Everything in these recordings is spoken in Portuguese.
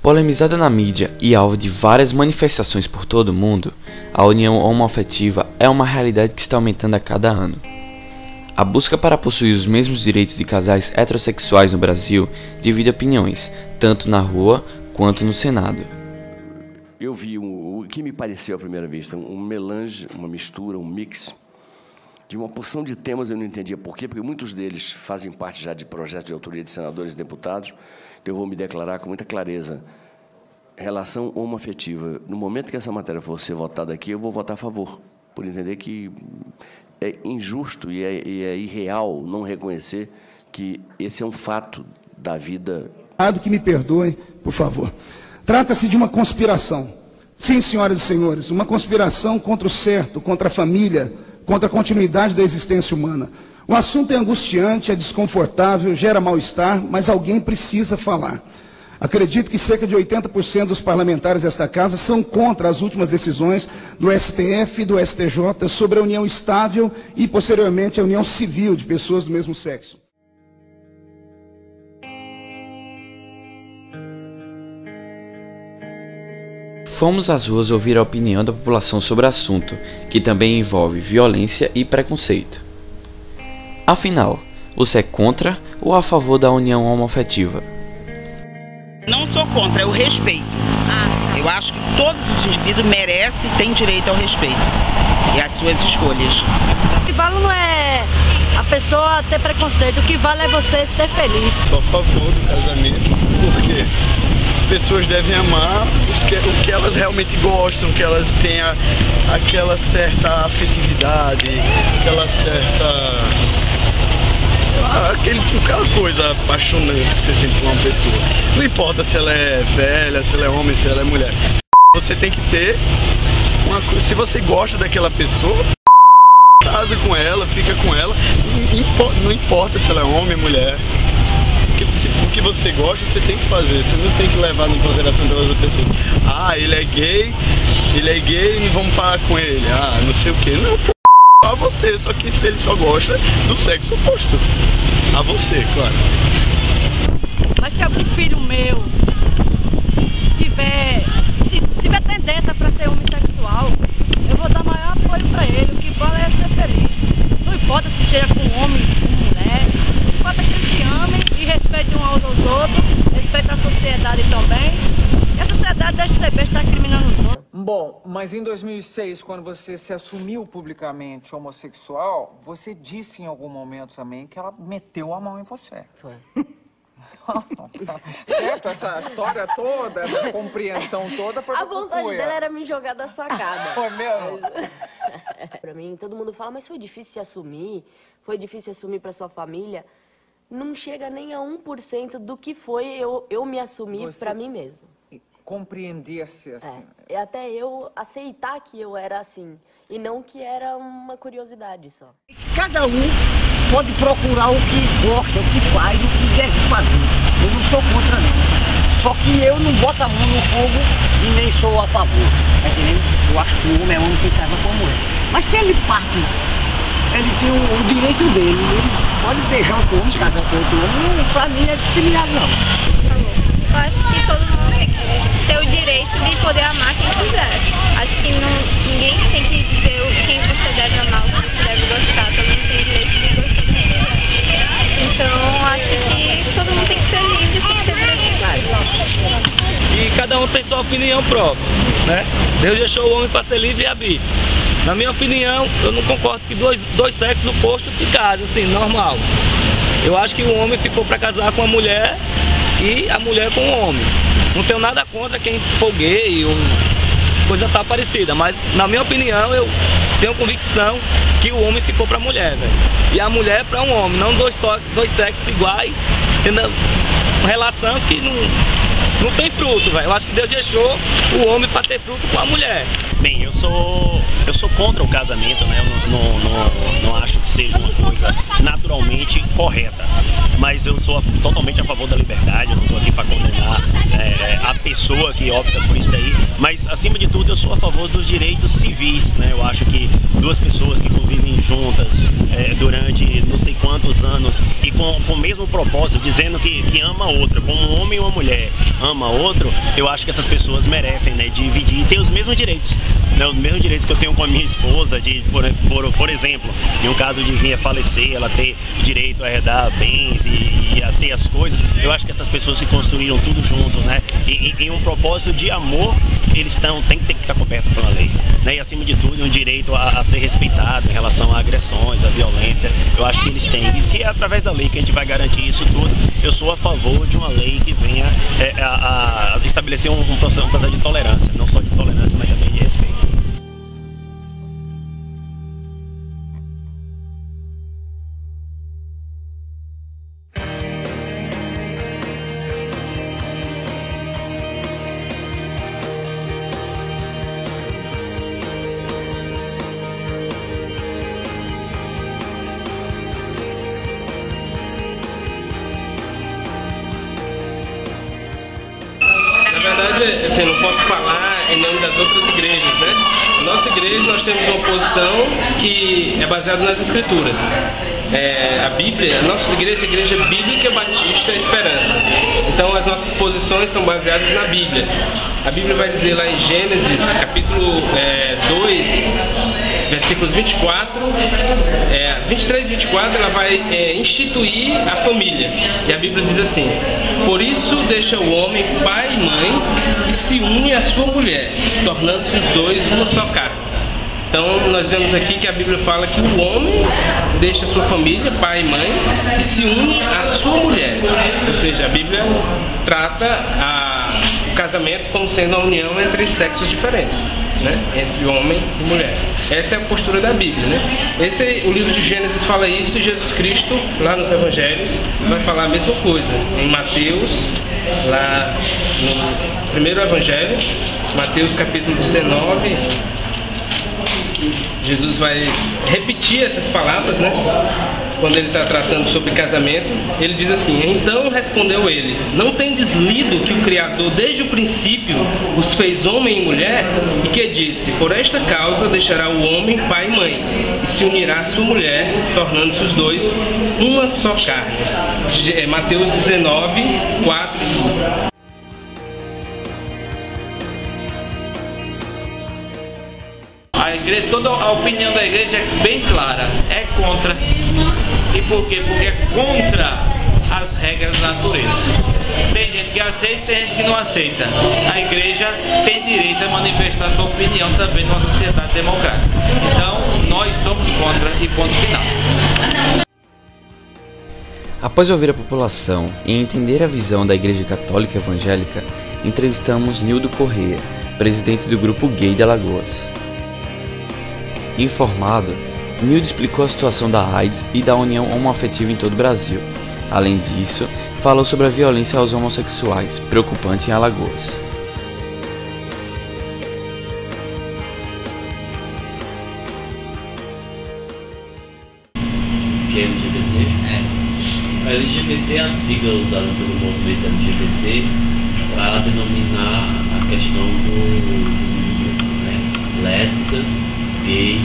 Polemizada na mídia e alvo de várias manifestações por todo o mundo, a união homoafetiva é uma realidade que está aumentando a cada ano. A busca para possuir os mesmos direitos de casais heterossexuais no Brasil divide opiniões, tanto na rua quanto no Senado. Eu vi o que me pareceu à primeira vista, um melange, uma mistura, um mix de uma porção de temas. Eu não entendia por quê, porque muitos deles fazem parte já de projetos de autoria de senadores e deputados. Eu vou me declarar com muita clareza. Relação homoafetiva. No momento que essa matéria for ser votada aqui, eu vou votar a favor, por entender que é injusto e é irreal não reconhecer que esse é um fato da vida. Que me perdoem, por favor. Trata-se de uma conspiração. Sim, senhoras e senhores, uma conspiração contra o certo, contra a família, contra a continuidade da existência humana. O assunto é angustiante, é desconfortável, gera mal-estar, mas alguém precisa falar. Acredito que cerca de 80% dos parlamentares desta casa são contra as últimas decisões do STF e do STJ sobre a união estável e, posteriormente, a união civil de pessoas do mesmo sexo. Fomos às ruas ouvir a opinião da população sobre o assunto, que também envolve violência e preconceito. Afinal, você é contra ou a favor da união homoafetiva? Não sou contra, eu respeito. Eu acho que todos os indivíduos merecem e têm direito ao respeito e às suas escolhas. O que vale não é a pessoa ter preconceito, o que vale é você ser feliz. Sou a favor do casamento, porque as pessoas devem amar o que elas realmente gostam, que elas tenham aquela certa afetividade, aquela certa... aquela coisa apaixonante que você sente por uma pessoa. Não importa se ela é velha, se ela é homem, se ela é mulher. Você tem que ter uma coisa. Se você gosta daquela pessoa, casa com ela, fica com ela. Não importa se ela é homem ou mulher. O que você gosta, você tem que fazer. Você não tem que levar em consideração pelas outras pessoas. Ah, ele é gay, não vamos falar com ele. Ah, não sei o que. Não, a você, só que se ele só gosta do sexo oposto a você, claro. Mas se algum filho meu tiver tendência para ser homossexual, eu vou dar maior apoio para ele. O que vale é ser feliz. Não importa se seja com homem, com mulher, importa que eles se amem e respeitem um aos outros, respeitem a sociedade também. E a sociedade deixa de ser besta, está criminando os outros. Bom, mas em 2006, quando você se assumiu publicamente homossexual, você disse em algum momento também que ela meteu a mão em você. Foi. Certo? Essa história toda, essa compreensão toda foi a vontade dela era me jogar da sacada. Foi mesmo? Pra mim, todo mundo fala, mas foi difícil se assumir, foi difícil se assumir pra sua família. Não chega nem a 1% do que foi eu me assumir pra mim mesmo. Compreender-se assim. É até eu aceitar que eu era assim, e não que era uma curiosidade só. Cada um pode procurar o que gosta, o que faz, o que deve fazer. Eu não sou contra não. Só que eu não boto a mão no fogo e nem sou a favor. Tá entendendo? Eu acho que o homem é homem que casa com a mulher. Mas se ele parte, ele tem o direito dele. Ele pode beijar outro homem, casar com outro homem. Pra mim não é discriminado não. Tá bom. Eu acho que todo mundo tem que ter o direito de poder amar quem quiser. Acho que ninguém tem que dizer quem você deve amar, o que você deve gostar. Todo mundo tem o direito de gostar de quem quiser. Então, acho que todo mundo tem que ser livre, tem que ter direitos iguais. E cada um tem sua opinião própria, né? Deus deixou o homem para ser livre e arbítrio. Na minha opinião, eu não concordo que dois sexos opostos se casem, assim, normal. Eu acho que o homem ficou para casar com a mulher e a mulher com o homem. Não tenho nada contra quem for gay ou coisa tá parecida, mas na minha opinião eu tenho convicção que o homem ficou para a mulher, velho. E a mulher para um homem, não dois sexos iguais, tendo relações que não tem fruto, velho. Eu acho que Deus deixou o homem para ter fruto com a mulher. Bem, eu sou contra o casamento, né? Eu não acho que seja uma coisa naturalmente correta. Mas eu sou totalmente a favor da liberdade, eu não estou aqui para condenar a pessoa. pessoa que opta por isso daí, mas acima de tudo eu sou a favor dos direitos civis, né? Eu acho que duas pessoas que convivem juntas durante não sei quantos anos e com o mesmo propósito, dizendo que ama a outra, como um homem e uma mulher ama outro, eu acho que essas pessoas merecem, né, dividir e ter os mesmos direitos, né, os mesmos direitos que eu tenho com a minha esposa, de, por exemplo, em um caso de vir a falecer, ela ter direito a herdar bens e a ter as coisas. Eu acho que essas pessoas se construíram tudo juntos, né, e em um propósito de amor, eles têm que estar cobertos pela lei, né, e acima de tudo um direito a ser respeitado em relação a agressões, a violência. Eu acho que eles têm, e se é através da lei que a gente vai garantir isso tudo, eu sou a favor de uma lei que venha a estabelecer um processo de tolerância, não só de tolerância, mas também de respeito. Assim, eu não posso falar em nome das outras igrejas, né? Nossa igreja, nós temos uma posição que é baseada nas escrituras. A Bíblia, a nossa igreja é a Igreja Bíblica Batista Esperança. Então as nossas posições são baseadas na Bíblia. A Bíblia vai dizer lá em Gênesis, capítulo 2, versículos 23 e 24, ela vai instituir a família. E a Bíblia diz assim: por isso deixa o homem pai e mãe e se une à sua mulher, tornando-se os dois uma só carne. Então nós vemos aqui que a Bíblia fala que o homem deixa a sua família, pai e mãe, e se une à sua mulher. Ou seja, a Bíblia trata o casamento como sendo uma união entre sexos diferentes, né? Entre homem e mulher. Essa é a postura da Bíblia, né? O livro de Gênesis fala isso, e Jesus Cristo, lá nos Evangelhos, vai falar a mesma coisa. Em Mateus, lá no primeiro Evangelho, Mateus capítulo 19, Jesus vai repetir essas palavras, né? Quando ele está tratando sobre casamento, ele diz assim: então respondeu ele: não tendes lido que o Criador desde o princípio os fez homem e mulher, e que disse: por esta causa deixará o homem pai e mãe, e se unirá à sua mulher, tornando-se os dois uma só carne. Mateus 19, 4 e 5. A igreja, toda a opinião da igreja é bem clara, é contra. E por quê? Porque é contra as regras da natureza. Tem gente que aceita e tem gente que não aceita. A igreja tem direito a manifestar sua opinião também numa sociedade democrática. Então, nós somos contra e ponto final. Após ouvir a população e entender a visão da Igreja Católica Evangélica, entrevistamos Nildo Corrêa, presidente do Grupo Gay de Alagoas. Informado, Nildo explicou a situação da AIDS e da união homoafetiva em todo o Brasil. Além disso, falou sobre a violência aos homossexuais, preocupante em Alagoas. Que é LGBT? A LGBT é a sigla usada pelo movimento LGBT para denominar a questão né? Lésbicas, gay,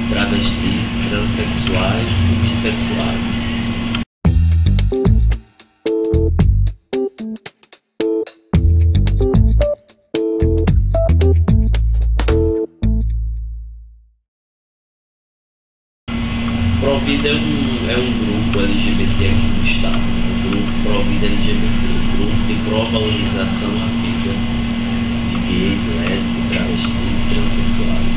travestis, transexuais e bissexuais. Provida é um grupo LGBT aqui no estado, o grupo Provida LGBT, grupo de provalorização à vida de gays, lésbicos, travestis, transexuais.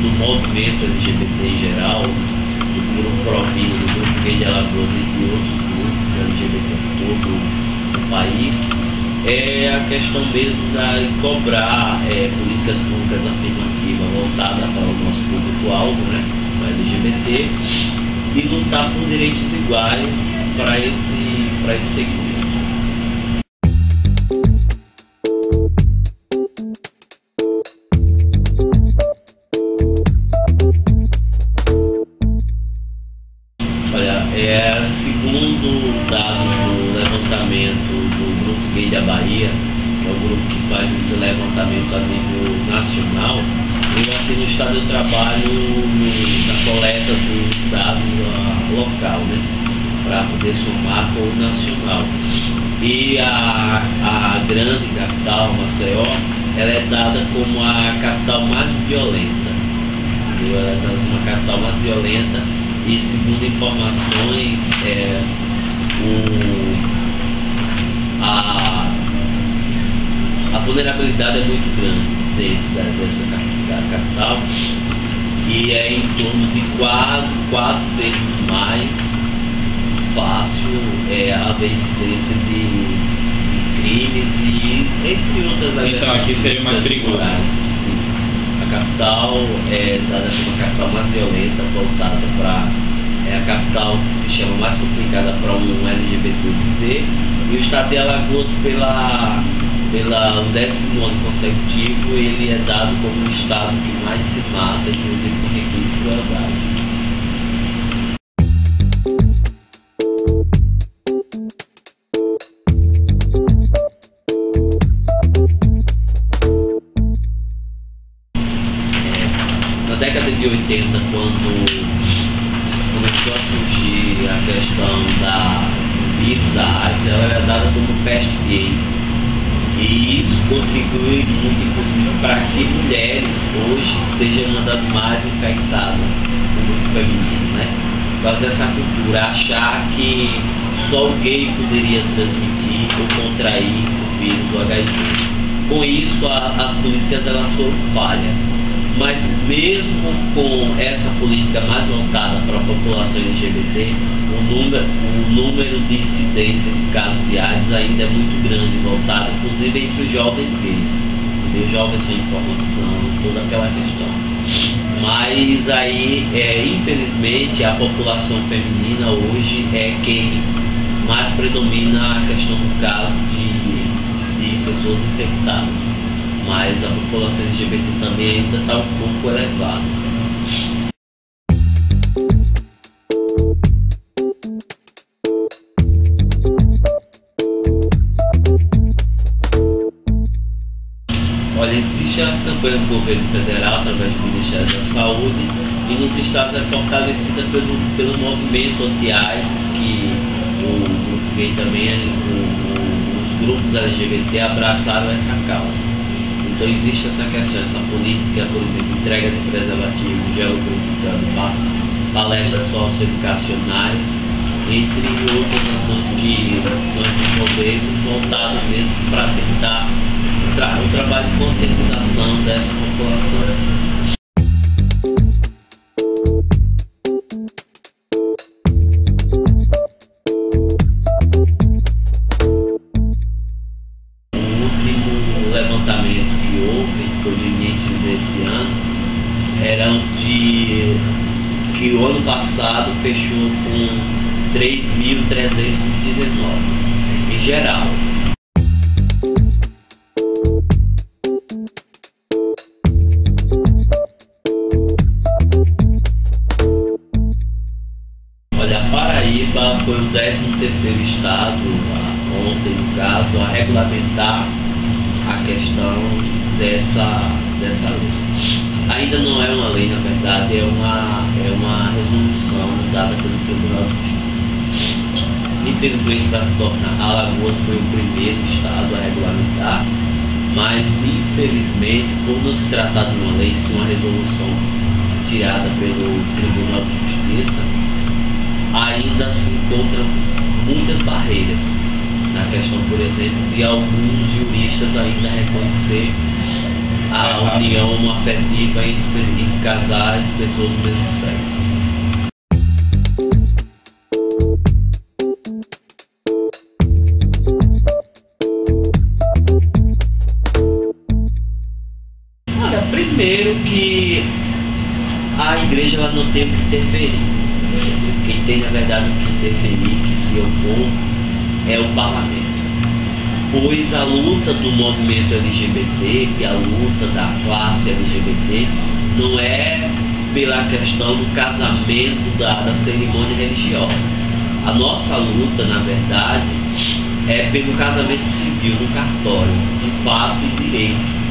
Do movimento LGBT em geral, do grupo Provida, do grupo Gay de Alagoas e de outros grupos LGBT em todo o país, é a questão mesmo de cobrar políticas públicas afirmativas voltadas para o nosso público-alvo, né, o LGBT, e lutar por direitos iguais para esse segmento. Dia, que é o grupo que faz esse levantamento a nível nacional. Eu aqui no estado eu trabalho na coleta dos dados local, né, para poder somar com o nacional. E a grande capital, Maceió, ela é dada como a capital mais violenta. Entendeu? Ela é dada como a capital mais violenta e, segundo informações, a vulnerabilidade é muito grande dentro dessa capital, e é em torno de quase 4 vezes mais fácil a incidência de crimes e entre outras. Então aqui seria mais perigoso. Sim. A capital é dada como a capital mais violenta, voltada para a capital que se chama mais complicada para um LGBT viver, e o estado de Alagoas, pela 10º ano consecutivo, ele é dado como o estado que mais se mata, inclusive com requinte de crueldade. Na década de 80, quando começou a surgir a questão do vírus da AIDS, ela era dada como peste gay. E isso contribui muito, inclusive, para que mulheres hoje sejam uma das mais infectadas no grupo feminino, né? Por causa dessa cultura, achar que só o gay poderia transmitir ou contrair o vírus, o HIV. Com isso, as políticas elas foram falhas. Mas mesmo com essa política mais voltada para a população LGBT, o número de incidências de casos de AIDS ainda é muito grande, voltado inclusive entre os jovens gays, entendeu? Jovens sem informação, toda aquela questão. Mas aí, infelizmente, a população feminina hoje é quem mais predomina a questão do caso de pessoas infectadas. Mas a população LGBT também ainda está um pouco elevada. Olha, existem as campanhas do governo federal através do Ministério da Saúde, e nos estados é fortalecida pelo movimento anti-AIDS, que o grupo gay também, os grupos LGBT abraçaram essa causa. Então existe essa questão, essa política, por exemplo, entrega de preservativo, gel lubrificante, palestras socioeducacionais, entre outras ações que nós desenvolvemos, voltado mesmo para tentar o trabalho de conscientização dessa população. Que o ano passado fechou com 3.319 em geral. Olha, a Paraíba foi o 13º estado, ontem no caso, a regulamentar a questão dessa lei. Ainda não é uma lei, na verdade, é uma resolução dada pelo Tribunal de Justiça. Infelizmente, para se tornar, Alagoas foi o primeiro estado a regulamentar, mas infelizmente, por não se tratar de uma lei, sim uma resolução tirada pelo Tribunal de Justiça, ainda se encontram muitas barreiras na questão, por exemplo, de alguns juristas ainda reconhecer a união afetiva entre casais e pessoas do mesmo sexo. Olha, primeiro que a igreja ela não tem o que interferir. Quem tem, na verdade, o que interferir, que se opor, é o parlamento. Pois a luta do movimento LGBT e a luta da classe LGBT não é pela questão do casamento, da cerimônia religiosa. A nossa luta, na verdade, é pelo casamento civil no cartório, de fato e direito.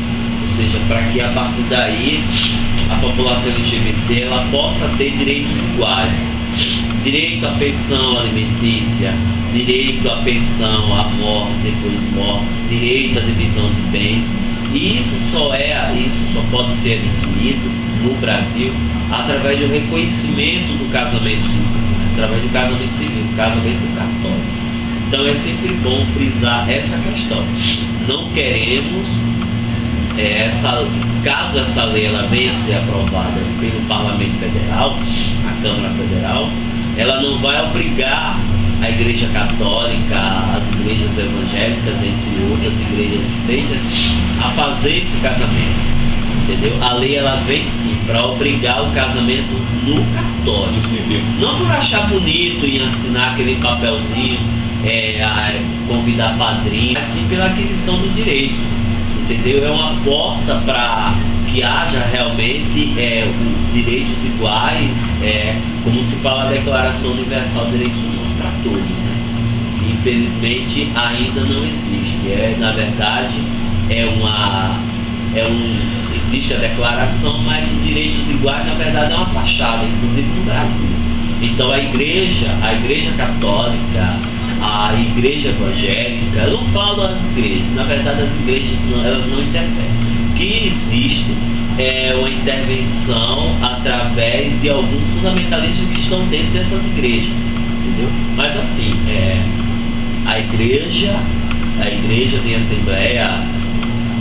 Ou seja, para que a partir daí a população LGBT ela possa ter direitos iguais. Direito à pensão alimentícia, direito à pensão à morte, depois de morte, direito à divisão de bens. E isso só pode ser adquirido no Brasil através do reconhecimento do casamento civil, através do casamento civil, do casamento do cartório. Então é sempre bom frisar essa questão. Não queremos, caso essa lei ela venha a ser aprovada pelo Parlamento Federal, a Câmara Federal, ela não vai obrigar a Igreja Católica, as igrejas evangélicas, entre outras igrejas e seitas, a fazer esse casamento. Entendeu? A lei ela vem sim para obrigar o casamento no cartório civil. Não por achar bonito e assinar aquele papelzinho, convidar padrinho, mas sim pela aquisição dos direitos. Entendeu? É uma porta para que haja realmente direitos iguais, como se fala a Declaração Universal de Direitos Humanos para todos. Né? Infelizmente ainda não existe. Na verdade, existe a declaração, mas os direitos iguais na verdade é uma fachada, inclusive no Brasil. Então a igreja católica, a igreja evangélica, eu não falo das igrejas, na verdade as igrejas elas não interferem. O que existe é uma intervenção através de alguns fundamentalistas que estão dentro dessas igrejas, entendeu? Mas assim, a igreja nem a Assembleia,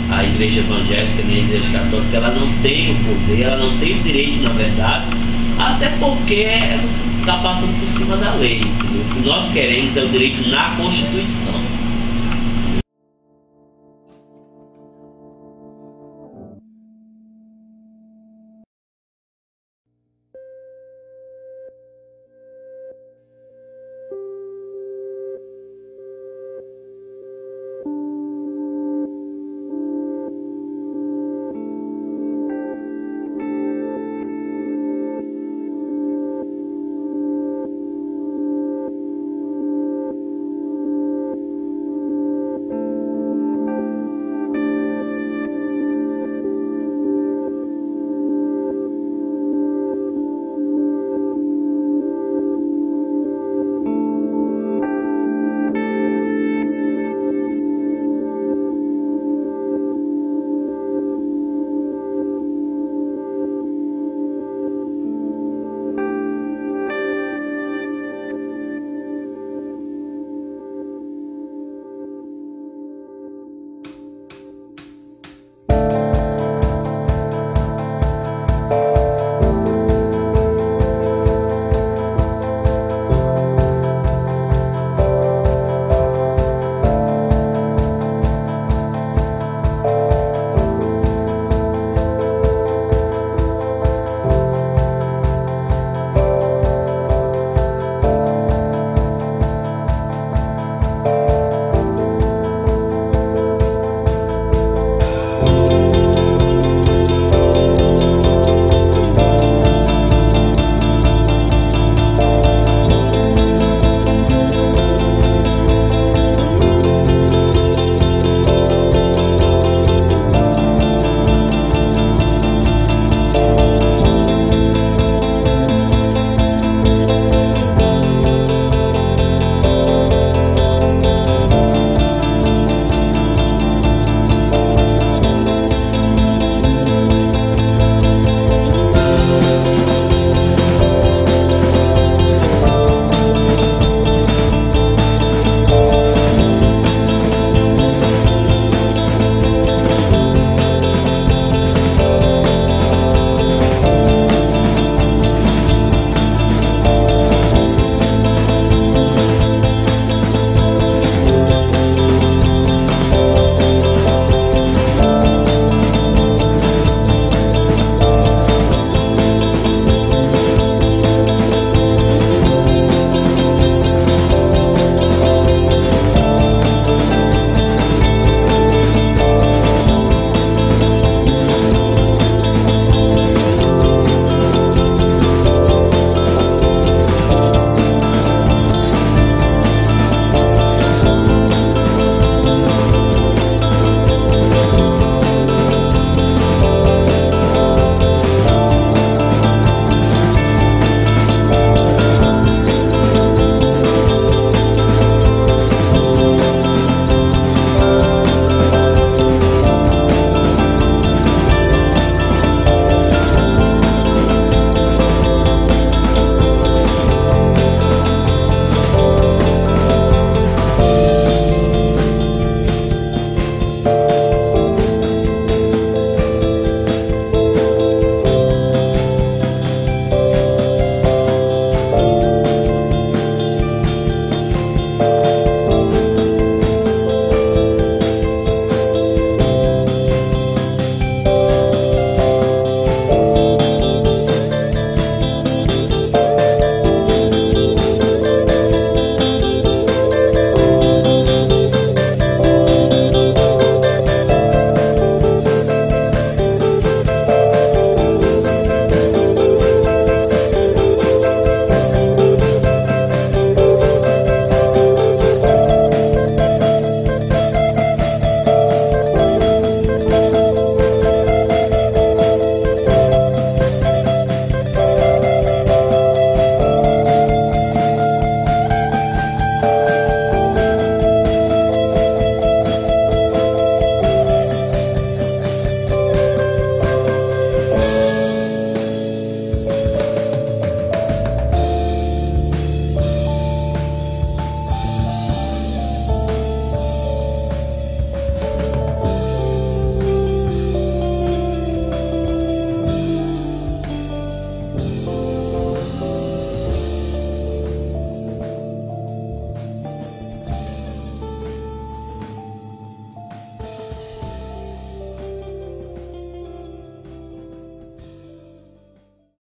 a igreja evangélica nem a igreja católica, ela não tem o poder, ela não tem o direito, na verdade, até porque você está passando por cima da lei. Entendeu? O que nós queremos é o direito na Constituição.